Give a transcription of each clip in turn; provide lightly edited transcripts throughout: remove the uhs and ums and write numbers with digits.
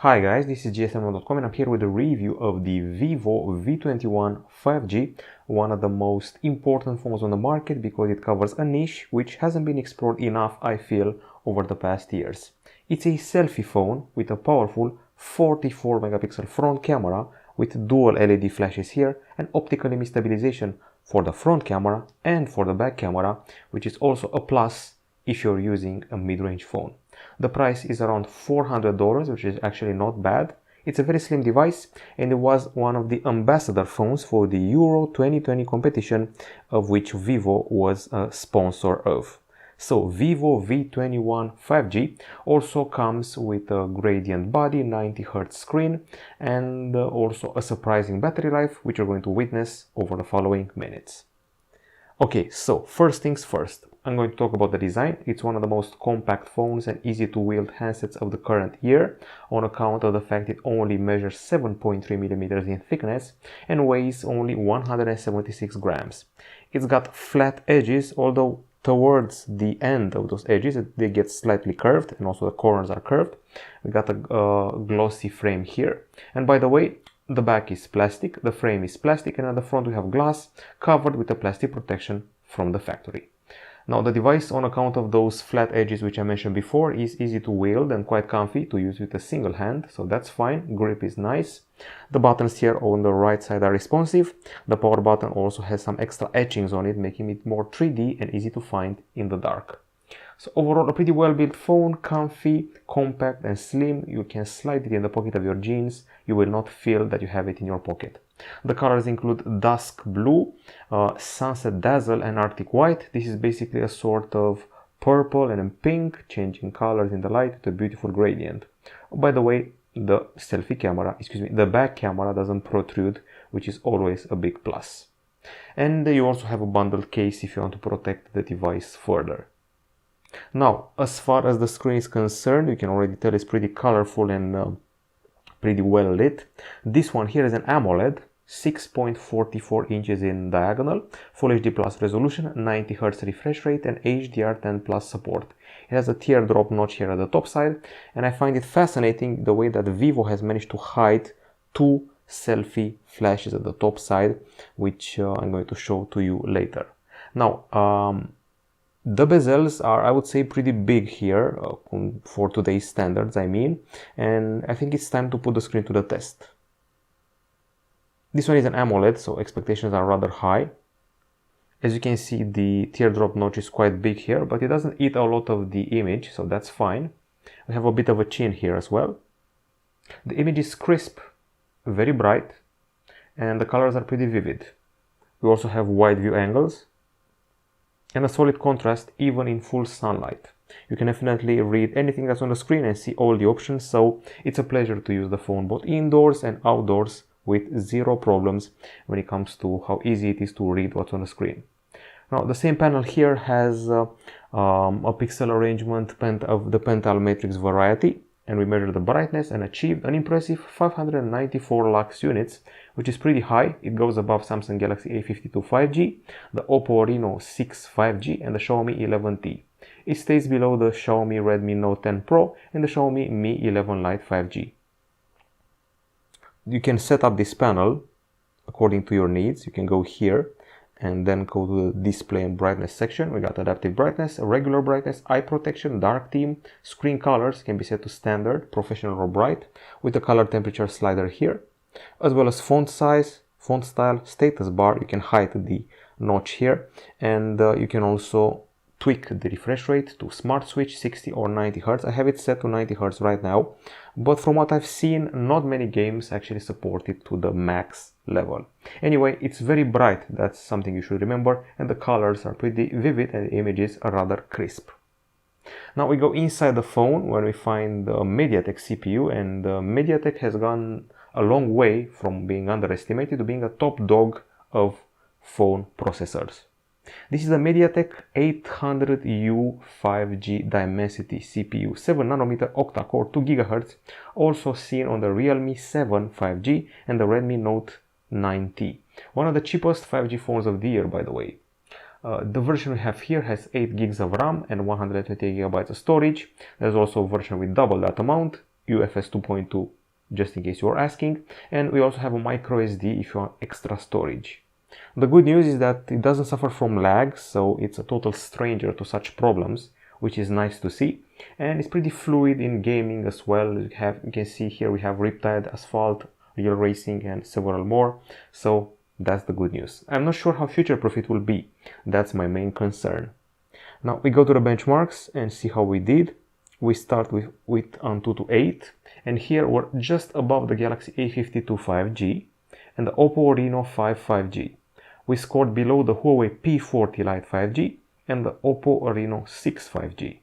Hi guys, this is gsm.com and I'm here with a review of the Vivo V21 5G, one of the most important phones on the market because it covers a niche which hasn't been explored enough, I feel, over the past years. It's a selfie phone with a powerful 44 megapixel front camera with dual LED flashes here and optical image stabilization for the front camera and for the back camera, which is also a plus if you're using a mid-range phone. The price is around $400, which is actually not bad. It's a very slim device and it was one of the ambassador phones for the Euro 2020 competition, of which Vivo was a sponsor of. So Vivo V21 5G also comes with a gradient body, 90Hz screen, and also a surprising battery life, which you're going to witness over the following minutes. Okay, so first things first, I'm going to talk about the design. It's one of the most compact phones and easy to wield handsets of the current year on account of the fact it only measures 7.3 mm in thickness and weighs only 176 grams. It's got flat edges, although towards the end of those edges they get slightly curved and also the corners are curved. We got a glossy frame here, and by the way, the back is plastic, the frame is plastic, and at the front we have glass covered with a plastic protection from the factory. Now the device, on account of those flat edges which I mentioned before, is easy to wield and quite comfy to use with a single hand, so that's fine. Grip is nice. The buttons here on the right side are responsive. The power button also has some extra etchings on it, making it more 3D and easy to find in the dark. So overall, a pretty well built phone, comfy, compact and slim. You can slide it in the pocket of your jeans. You will not feel that you have it in your pocket. The colors include dusk blue, sunset dazzle and arctic white. This is basically a sort of purple and pink, changing colors in the light with a beautiful gradient. By the way, the the back camera doesn't protrude, which is always a big plus. And you also have a bundled case if you want to protect the device further. Now, as far as the screen is concerned, you can already tell it's pretty colorful and pretty well lit. This one here is an AMOLED, 6.44 inches in diagonal, Full HD Plus resolution, 90Hz refresh rate and HDR10 Plus support. It has a teardrop notch here at the top side, and I find it fascinating the way that Vivo has managed to hide two selfie flashes at the top side, which I'm going to show to you later. Now, the bezels are, I would say, pretty big here for today's standards, I mean, and I think it's time to put the screen to the test. This one is an AMOLED, so expectations are rather high. As you can see, the teardrop notch is quite big here, but it doesn't eat a lot of the image, so that's fine. We have a bit of a chin here as well. The image is crisp, very bright, and the colors are pretty vivid. We also have wide view angles and a solid contrast even in full sunlight. You can definitely read anything that's on the screen and see all the options, so it's a pleasure to use the phone both indoors and outdoors with zero problems when it comes to how easy it is to read what's on the screen. Now the same panel here has a pixel arrangement of the Pental matrix variety, and we measured the brightness and achieved an impressive 594 lux units, which is pretty high. It goes above Samsung Galaxy A52 5G, the Oppo Reno 6 5G and the Xiaomi 11T. It stays below the Xiaomi Redmi Note 10 Pro and the Xiaomi Mi 11 Lite 5G. You can set up this panel according to your needs. You can go here and then go to the display and brightness section. We got adaptive brightness, regular brightness, eye protection, dark theme. Screen colors can be set to standard, professional or bright, with the color temperature slider here, as well as font size, font style, status bar. You can hide the notch here, and you can also tweak the refresh rate to smart switch 60 or 90 Hz. I have it set to 90 Hz right now, but from what I've seen, not many games actually support it to the max level. Anyway, it's very bright, that's something you should remember, and the colors are pretty vivid and the images are rather crisp. Now we go inside the phone when we find the MediaTek CPU, and MediaTek has gone a long way from being underestimated to being a top dog of phone processors. This is the MediaTek 800U 5G Dimensity CPU, 7nm octa-core, 2 GHz, also seen on the Realme 7 5G and the Redmi Note 9T. One of the cheapest 5G phones of the year, by the way. The version we have here has 8 gigs of RAM and 128 GB of storage. There's also a version with double that amount, UFS 2.2, just in case you are asking, and we also have a micro SD if you want extra storage. The good news is that it doesn't suffer from lag, so it's a total stranger to such problems, which is nice to see, and it's pretty fluid in gaming as well. You can see here we have Riptide, Asphalt, Real Racing, and several more, so that's the good news. I'm not sure how future-proof it will be. That's my main concern. Now we go to the benchmarks and see how we did. We start with Antutu 8, and here we're just above the Galaxy A52 5G and the Oppo Reno 5 5G. We scored below the Huawei P40 Lite 5G and the Oppo Reno 6 5G.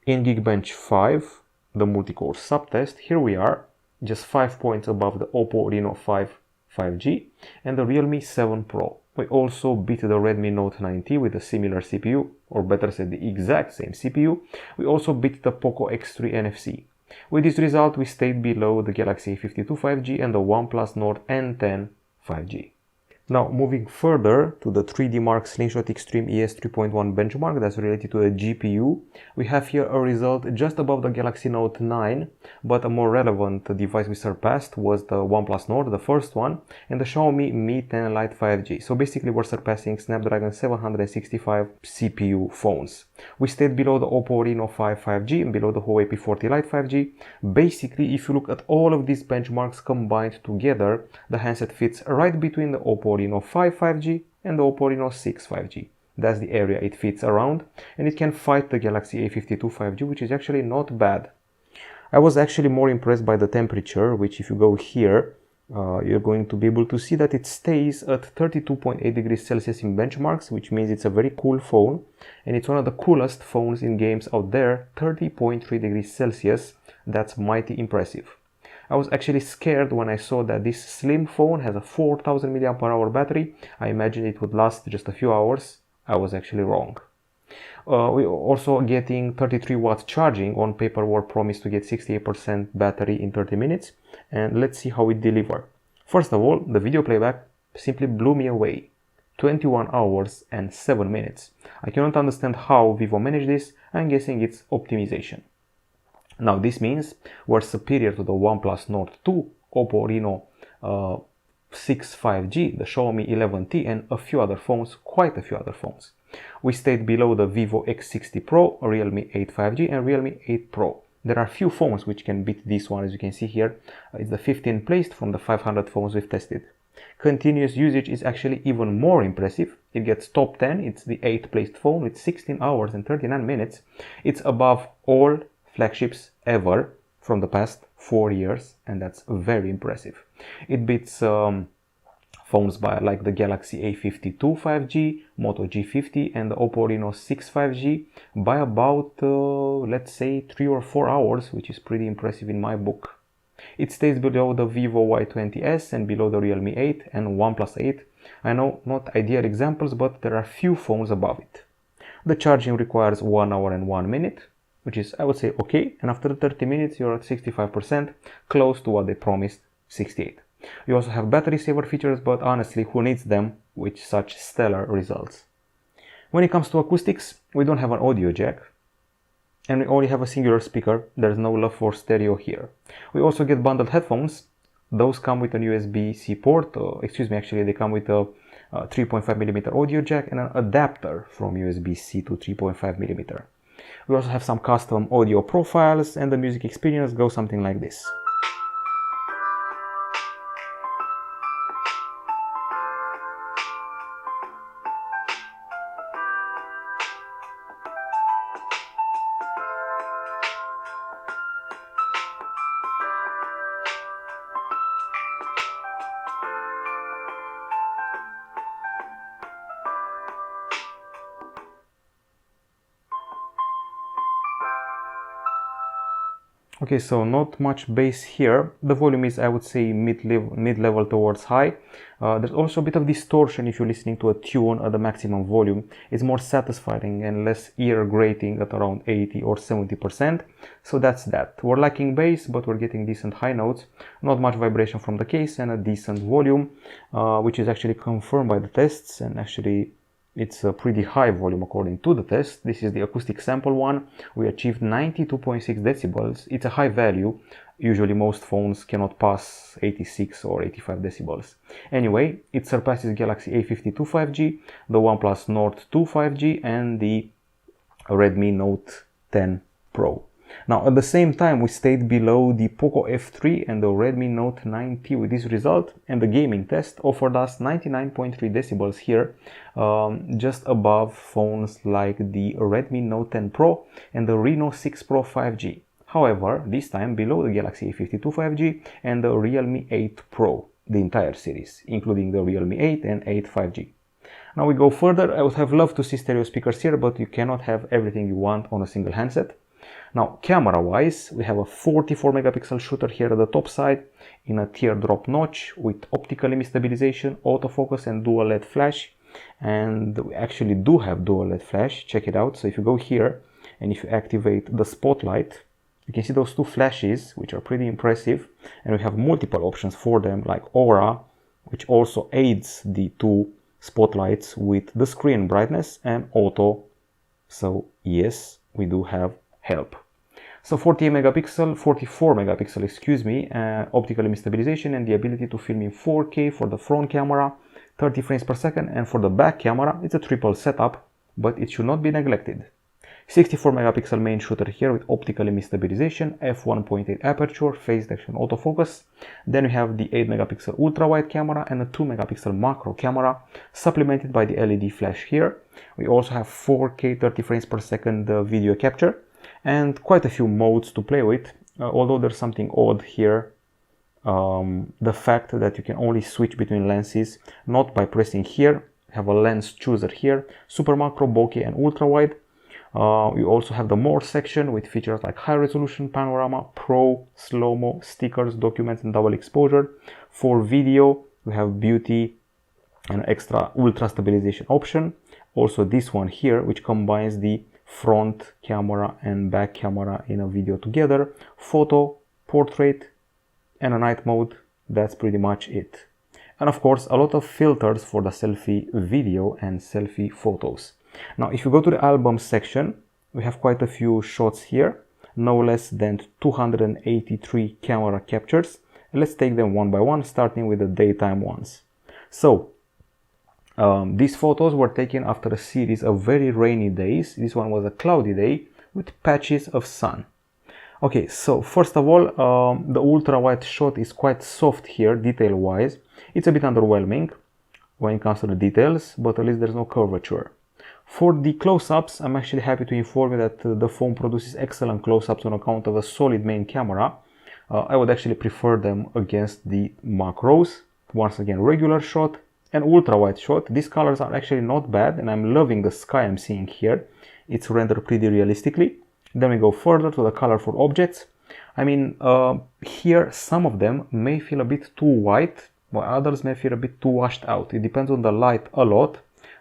In Geekbench 5, the multi-core subtest, here we are, just 5 points above the Oppo Reno 5 5G and the Realme 7 Pro. We also beat the Redmi Note 9T with a similar CPU, or better said, the exact same CPU. We also beat the Poco X3 NFC. With this result, we stayed below the Galaxy A52 5G and the OnePlus Nord N10 5G. Now, moving further to the 3D Mark Slingshot Extreme ES 3.1 benchmark that's related to the GPU, we have here a result just above the Galaxy Note 9, but a more relevant device we surpassed was the OnePlus Nord, the first one, and the Xiaomi Mi 10 Lite 5G. So basically we're surpassing Snapdragon 765 CPU phones. We stayed below the Oppo Reno 5 5G and below the Huawei P40 Lite 5G. Basically, if you look at all of these benchmarks combined together, the handset fits right between the Oppo Reno 5 5G and the Oppo Reno 6 5G. That's the area it fits around, and it can fight the Galaxy A52 5G, which is actually not bad. I was actually more impressed by the temperature, which if you go here, you're going to be able to see that it stays at 32.8 degrees Celsius in benchmarks, which means it's a very cool phone, and it's one of the coolest phones in games out there. 30.3 degrees Celsius, that's mighty impressive. I was actually scared when I saw that this slim phone has a 4000 mAh battery. I imagined it would last just a few hours. I was actually wrong. We're also getting 33 watts charging. On paper we're promised to get 68% battery in 30 minutes, and let's see how we deliver. First of all, the video playback simply blew me away. 21 hours and 7 minutes. I cannot understand how Vivo managed this. I'm guessing it's optimization. Now this means we're superior to the OnePlus Nord 2, Oppo Reno 6 5G, the Xiaomi 11T, and a few other phones, quite a few other phones. We stayed below the Vivo X60 Pro, Realme 8 5G, and Realme 8 Pro. There are few phones which can beat this one, as you can see here. It's the 15th placed from the 500 phones we've tested. Continuous usage is actually even more impressive. It gets top 10. It's the 8th placed phone with 16 hours and 39 minutes. It's above all flagships ever from the past 4 years, and that's very impressive. It beats phones like the Galaxy A52 5G, Moto G50, and the Oppo Reno 6 5G by about, let's say, 3 or 4 hours, which is pretty impressive in my book. It stays below the Vivo Y20s and below the Realme 8 and OnePlus 8. I know, not ideal examples, but there are few phones above it. The charging requires 1 hour and 1 minute, which is, I would say, okay, and after 30 minutes you're at 65%, close to what they promised, 68%. You also have battery saver features, but honestly, who needs them with such stellar results? When it comes to acoustics, we don't have an audio jack, and we only have a singular speaker. There's no love for stereo here. We also get bundled headphones. Those come with an USB-C port, actually they come with a 3.5mm audio jack and an adapter from USB-C to 3.5mm. We also have some custom audio profiles, and the music experience goes something like this. Okay, so not much bass here. The volume is, I would say, mid-level towards high. There's also a bit of distortion if you're listening to a tune at the maximum volume. It's more satisfying and less ear-grating at around 80 or 70%. So that's that. We're lacking bass, but we're getting decent high notes. Not much vibration from the case and a decent volume, which is actually confirmed by the tests, and actually it's a pretty high volume according to the test. This is the acoustic sample one. We achieved 92.6 decibels. It's a high value. Usually most phones cannot pass 86 or 85 decibels. Anyway, it surpasses Galaxy A52 5G, the OnePlus Nord 2 5G, and the Redmi Note 10 Pro. Now, at the same time, we stayed below the Poco F3 and the Redmi Note 9T with this result, and the gaming test offered us 99.3 decibels here, just above phones like the Redmi Note 10 Pro and the Reno 6 Pro 5G. However, this time below the Galaxy A52 5G and the Realme 8 Pro, the entire series, including the Realme 8 and 8 5G. Now we go further. I would have loved to see stereo speakers here, but you cannot have everything you want on a single handset. Now, camera-wise, we have a 44 megapixel shooter here at the top side in a teardrop notch with optical image stabilization, autofocus, and dual LED flash. And we actually do have dual LED flash. Check it out. So if you go here and if you activate the spotlight, you can see those two flashes, which are pretty impressive, and we have multiple options for them, like Aura, which also aids the two spotlights with the screen brightness, and Auto. So yes, we do have help. So 44 megapixel, excuse me, optical image stabilization, and the ability to film in 4K for the front camera, 30 frames per second, and for the back camera, it's a triple setup, but it should not be neglected. 64 megapixel main shooter here with optical image stabilization, f1.8 aperture, phase detection, autofocus. Then we have the 8 megapixel ultra wide camera and a 2 megapixel macro camera, supplemented by the LED flash here. We also have 4K 30 frames per second video capture and quite a few modes to play with, although there's something odd here. The fact that you can only switch between lenses, not by pressing here. Have a lens chooser here, super macro, bokeh, and ultra wide. We also have the more section with features like high resolution, panorama, pro, slow-mo, stickers, documents, and double exposure. For video, we have beauty and extra ultra stabilization option. Also this one here, which combines the front camera and back camera in a video together. Photo, portrait, and a night mode. That's pretty much it. And of course, a lot of filters for the selfie video and selfie photos. Now, if you go to the album section, we have quite a few shots here, no less than 283 camera captures. Let's take them one by one, starting with the daytime ones. So, these photos were taken after a series of very rainy days. This one was a cloudy day with patches of sun. Okay, so first of all, the ultra wide shot is quite soft here, detail wise. It's a bit underwhelming when it comes to the details, but at least there's no curvature. For the close-ups, I'm actually happy to inform you that the phone produces excellent close-ups on account of a solid main camera. I would actually prefer them against the macros. Once again, regular shot and ultra-wide shot. These colors are actually not bad, and I'm loving the sky I'm seeing here. It's rendered pretty realistically. Then we go further to the colorful objects. I mean, here some of them may feel a bit too white, while others may feel a bit too washed out. It depends on the light a lot,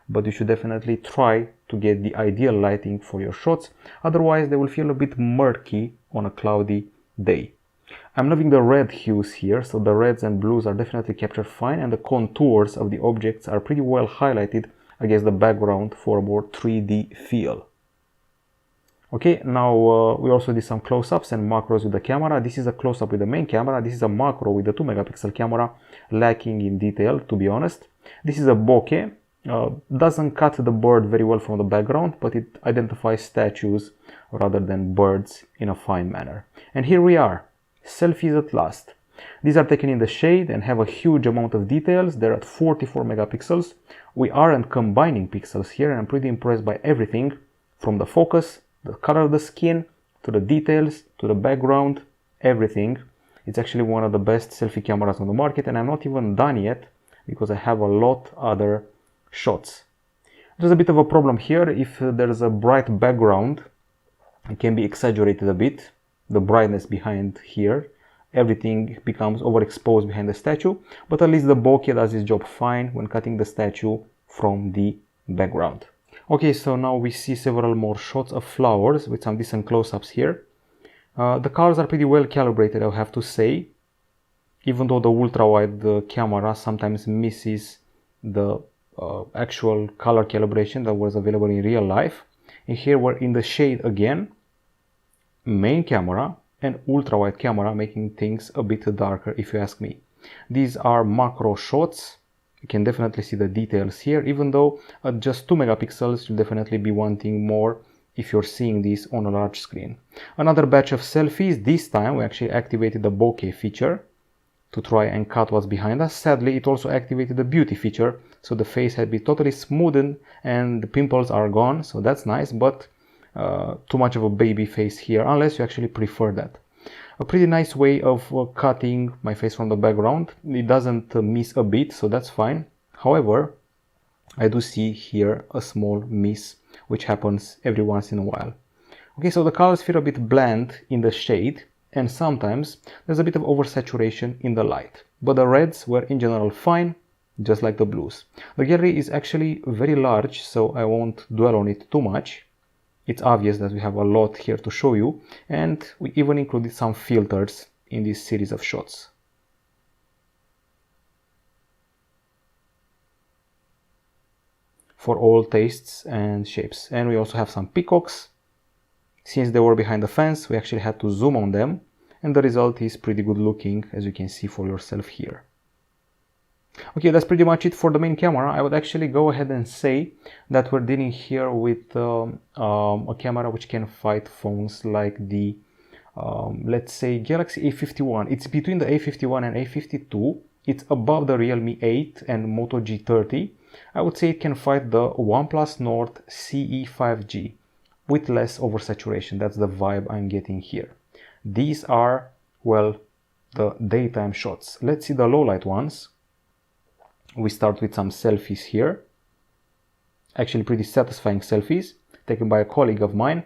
but you should definitely try to get the ideal lighting for your shots. Otherwise, they will feel a bit murky on a cloudy day. I'm loving the red hues here, so the reds and blues are definitely captured fine, and the contours of the objects are pretty well highlighted against the background for a more 3D feel. Okay, now we also did some close-ups and macros with the camera. This is a close-up with the main camera. This is a macro with the 2 megapixel camera, lacking in detail, to be honest. This is a bokeh. Doesn't cut the bird very well from the background, but it identifies statues rather than birds in a fine manner. And here we are, selfies at last. These are taken in the shade and have a huge amount of details. They're at 44 megapixels. We aren't combining pixels here, and I'm pretty impressed by everything, from the focus, the color of the skin, to the details, to the background, everything. It's actually one of the best selfie cameras on the market, and I'm not even done yet because I have a lot other shots. There's a bit of a problem here. If there's a bright background, it can be exaggerated a bit, the brightness behind here. Everything becomes overexposed behind the statue, but at least the bokeh does its job fine when cutting the statue from the background. Okay, so now we see several more shots of flowers with some decent close-ups here. The colors are pretty well calibrated, I have to say, even though the ultra-wide camera sometimes misses the actual color calibration that was available in real life. And here we're in the shade again, main camera and ultra wide camera, making things a bit darker if you ask me. These are macro shots. You can definitely see the details here, even though at just 2 megapixels you'll definitely be wanting more if you're seeing this on a large screen. Another batch of selfies. This time we actually activated the bokeh feature to try and cut what's behind us. Sadly, it also activated the beauty feature, so the face had been totally smoothened and the pimples are gone, so that's nice, but too much of a baby face here, unless you actually prefer that. A pretty nice way of cutting my face from the background. It doesn't miss a bit, so that's fine. However, I do see here a small miss, which happens every once in a while. Okay, so the colors feel a bit bland in the shade, and sometimes there's a bit of oversaturation in the light. But the reds were in general fine, just like the blues. The gallery is actually very large, so I won't dwell on it too much. It's obvious that we have a lot here to show you, and we even included some filters in this series of shots. For all tastes and shapes. And we also have some peacocks. Since they were behind the fence, we actually had to zoom on them, and the result is pretty good looking, as you can see for yourself here. Okay, that's pretty much it for the main camera. I would actually go ahead and say that we're dealing here with a camera which can fight phones like the, let's say, Galaxy A51. It's between the A51 and A52. It's above the Realme 8 and Moto G30. I would say it can fight the OnePlus Nord CE 5G with less oversaturation. That's the vibe I'm getting here. These are, well, the daytime shots. Let's see the low light ones. We start with some selfies here. Actually pretty satisfying selfies taken by a colleague of mine.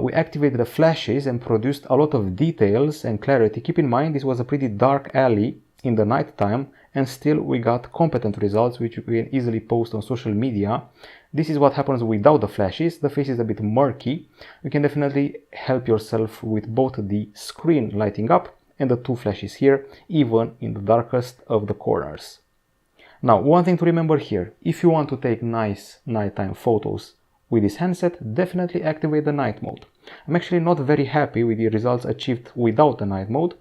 We activated the flashes and produced a lot of details and clarity. Keep in mind this was a pretty dark alley in the night time, and still we got competent results which we can easily post on social media. This is what happens without the flashes. The face is a bit murky. You can definitely help yourself with both the screen lighting up and the 2 flashes here, even in the darkest of the corners. Now, one thing to remember here, if you want to take nice nighttime photos with this handset, definitely activate the night mode. I'm actually not very happy with the results achieved without the night mode.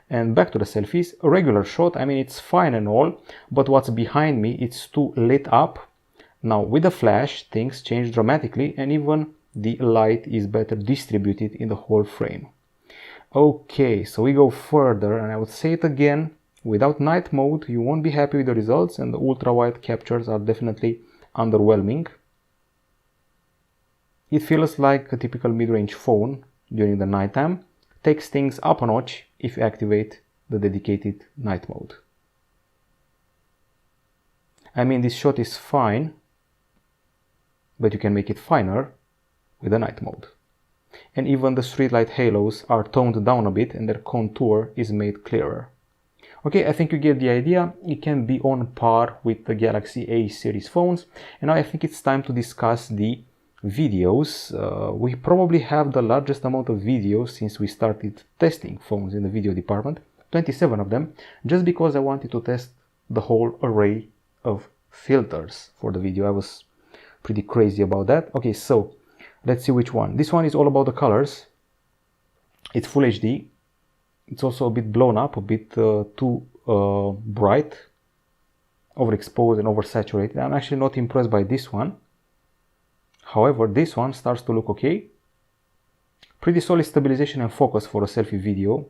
And back to the selfies, a regular shot, I mean it's fine and all, but what's behind me, it's too lit up. Now with the flash, things change dramatically, and even the light is better distributed in the whole frame. Okay, so we go further, and I would say it again, without night mode you won't be happy with the results, and the ultra wide captures are definitely underwhelming. It feels like a typical mid-range phone during the nighttime. Takes things up a notch if you activate the dedicated night mode. I mean, this shot is fine, but you can make it finer with the night mode. And even the streetlight halos are toned down a bit and their contour is made clearer. Okay, I think you get the idea. It can be on par with the Galaxy A series phones. And now I think it's time to discuss the videos. We probably have the largest amount of videos since we started testing phones in the video department, 27 of them, just because I wanted to test the whole array of filters for the video. I was pretty crazy about that. Okay, so let's see which one. This one is all about the colors. It's full HD. It's also a bit blown up, a bit too bright, overexposed and oversaturated. I'm actually not impressed by this one. However, this one starts to look okay. Pretty solid stabilization and focus for a selfie video.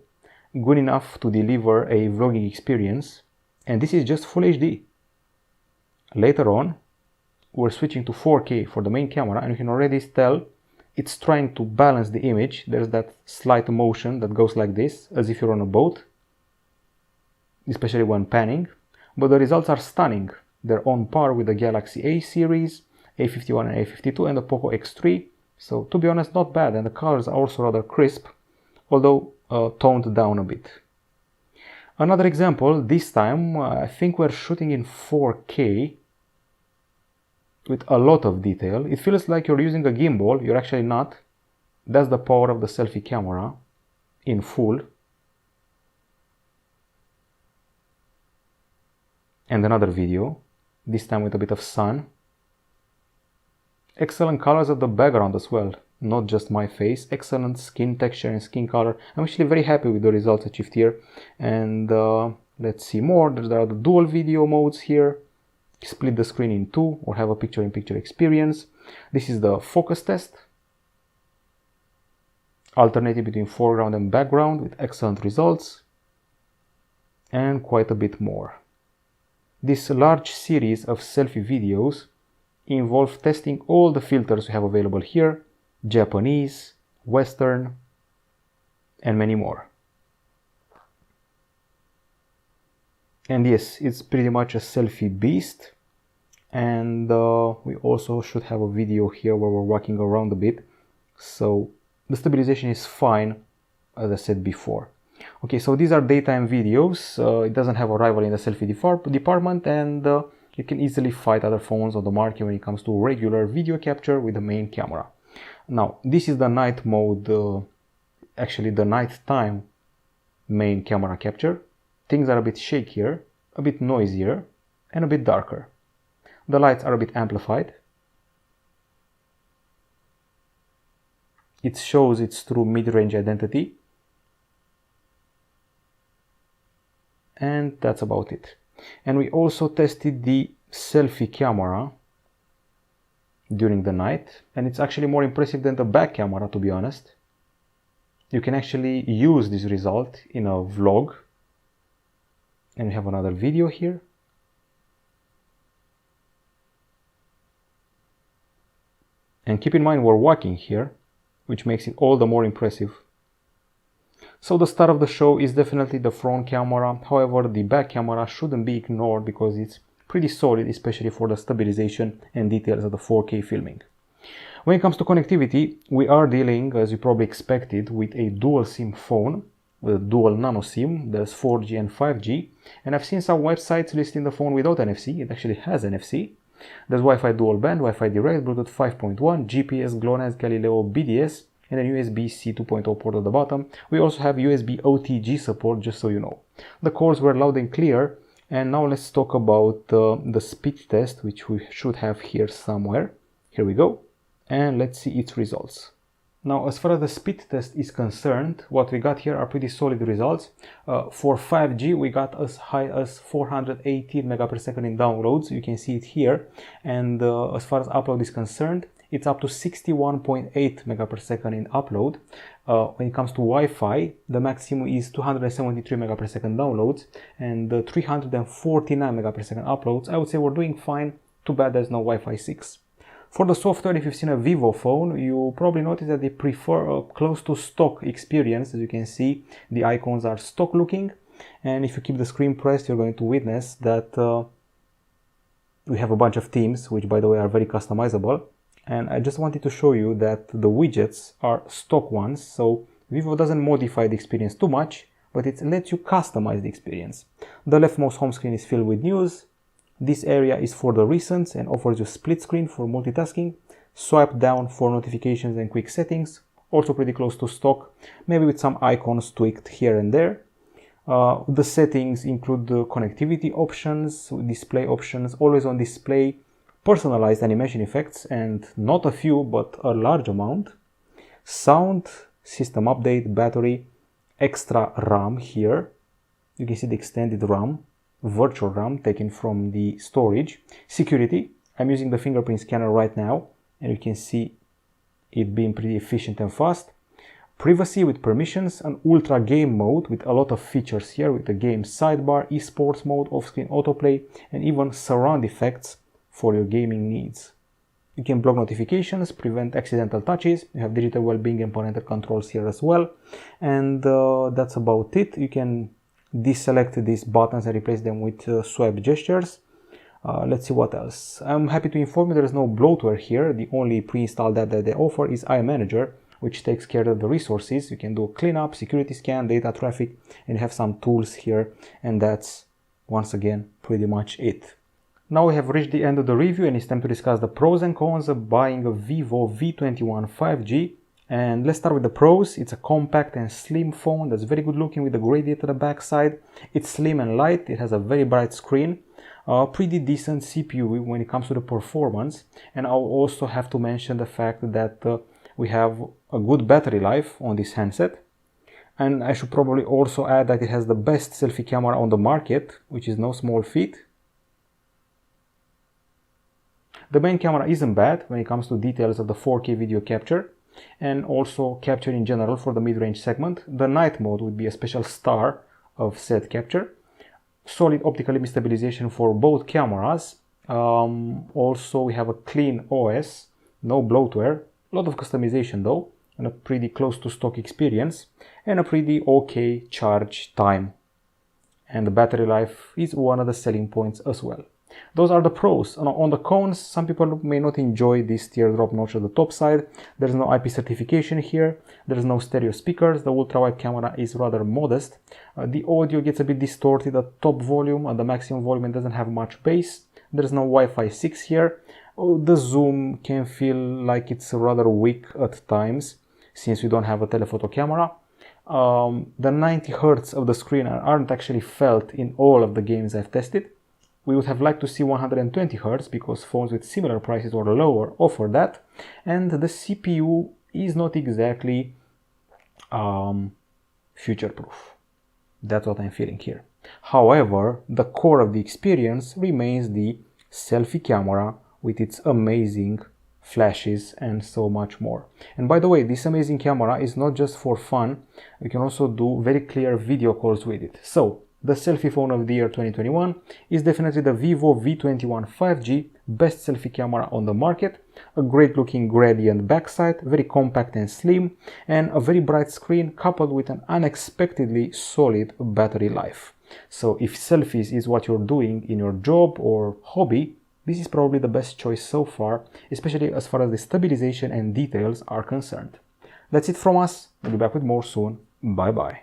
Good enough to deliver a vlogging experience. And this is just full HD. Later on, we're switching to 4K for the main camera, and you can already tell it's trying to balance the image. There's that slight motion that goes like this, as if you're on a boat, especially when panning. But the results are stunning. They're on par with the Galaxy A series, A51 and A52, and the Poco X3. So to be honest, not bad, and the colors are also rather crisp, although toned down a bit. Another example, this time I think we're shooting in 4K with a lot of detail. It feels like you're using a gimbal. You're actually not. That's the power of the selfie camera in full. And another video. this time with a bit of sun. Excellent colors of the background as well, not just my face. Excellent skin texture and skin color. I'm actually very happy with the results achieved here. And let's see more. There are the dual video modes here. Split the screen in two or have a picture-in-picture experience. This is the focus test. Alternating between foreground and background with excellent results. And quite a bit more. This large series of selfie videos involve testing all the filters we have available here, Japanese, Western, and many more. And yes, it's pretty much a selfie beast. And we also should have a video here where we're walking around a bit. So the stabilization is fine, as I said before. Okay, so these are daytime videos. It doesn't have a rival in the selfie department, and you can easily fight other phones on the market when it comes to regular video capture with the main camera. Now, this is the night mode, actually the nighttime main camera capture. Things are a bit shakier, a bit noisier, and a bit darker. The lights are a bit amplified. It shows its true mid-range identity. And that's about it. And we also tested the selfie camera during the night, and it's actually more impressive than the back camera, to be honest. You can actually use this result in a vlog, and we have another video here. And keep in mind we're walking here, which makes it all the more impressive. So the star of the show is definitely the front camera. However, the back camera shouldn't be ignored because it's pretty solid, especially for the stabilization and details of the 4K filming. When it comes to connectivity, we are dealing, as you probably expected, with a dual SIM phone, with a dual nano SIM. There's 4G and 5G, and I've seen some websites listing the phone without NFC. It actually has NFC. There's Wi-Fi dual band, Wi-Fi direct, Bluetooth 5.1, GPS, GLONASS, Galileo, BDS, and then USB-C 2.0 port at the bottom. We also have USB OTG support, just so you know. The calls were loud and clear. And now let's talk about the speed test, which we should have here somewhere. Here we go. And let's see its results. Now, as far as the speed test is concerned, what we got here are pretty solid results. For 5G, we got as high as 480 megapixel in downloads. You can see it here. And as far as upload is concerned, it's up to 61.8 megapixel in upload. When it comes to Wi-Fi, the maximum is 273 megapixel downloads and 349 megapixel uploads. I would say we're doing fine. Too bad there's no Wi-Fi 6. For the software, if you've seen a Vivo phone, you probably notice that they prefer a close to stock experience. As you can see, the icons are stock looking. And if you keep the screen pressed, you're going to witness that we have a bunch of themes, which by the way are very customizable. And I just wanted to show you that the widgets are stock ones, so Vivo doesn't modify the experience too much, but it lets you customize the experience. The leftmost home screen is filled with news. This area is for the recents and offers you split screen for multitasking. Swipe down for notifications and quick settings, also pretty close to stock, maybe with some icons tweaked here and there. The settings include the connectivity options, display options, always on display, personalized animation effects, and not a few but a large amount. Sound, system update, battery, extra RAM here. You can see the extended RAM, virtual RAM taken from the storage. Security, I'm using the fingerprint scanner right now and you can see it being pretty efficient and fast. Privacy with permissions, an ultra game mode with a lot of features here with the game sidebar, esports mode, off-screen autoplay, and even surround effects for your gaming needs. You can block notifications, prevent accidental touches. You have digital well-being and parental controls here as well. And that's about it. You can deselect these buttons and replace them with swipe gestures. Let's see what else. I'm happy to inform you there is no bloatware here. The only pre-installed app that they offer is iManager, which takes care of the resources. You can do cleanup, security scan, data traffic, and have some tools here. And that's, once again, pretty much it. Now we have reached the end of the review and it's time to discuss the pros and cons of buying a Vivo V21 5G. And let's start with the pros. It's a compact and slim phone that's very good looking with a gradient at the back side. It's slim and light. It has a very bright screen. Pretty decent CPU when it comes to the performance, and I'll also have to mention the fact that we have a good battery life on this handset. And I should probably also add that it has the best selfie camera on the market, which is no small feat. The main camera isn't bad when it comes to details of the 4K video capture and also capture in general for the mid-range segment. The night mode would be a special star of said capture. Solid optical image stabilization for both cameras. Also we have a clean OS, no bloatware, a lot of customization though, and a pretty close to stock experience, and a pretty okay charge time. And the battery life is one of the selling points as well. Those are the pros. On the cons, some people may not enjoy this teardrop notch at the top side. There's no IP certification here. There's no stereo speakers. The ultra-wide camera is rather modest. The audio gets a bit distorted at top volume. At the maximum volume, it doesn't have much bass. There's no Wi-Fi 6 here. The zoom can feel like it's rather weak at times since we don't have a telephoto camera. The 90 Hz of the screen aren't actually felt in all of the games I've tested. We would have liked to see 120 Hz because phones with similar prices or lower offer that, and the CPU is not exactly future-proof. That's what I'm feeling here. However, the core of the experience remains the selfie camera with its amazing flashes and so much more. And by the way, this amazing camera is not just for fun. We can also do very clear video calls with it. So the selfie phone of the year 2021 is definitely the Vivo V21 5G, best selfie camera on the market. A great looking gradient backside, very compact and slim, and a very bright screen coupled with an unexpectedly solid battery life. So if selfies is what you're doing in your job or hobby, this is probably the best choice so far, especially as far as the stabilization and details are concerned. That's it from us. We'll be back with more soon. Bye bye.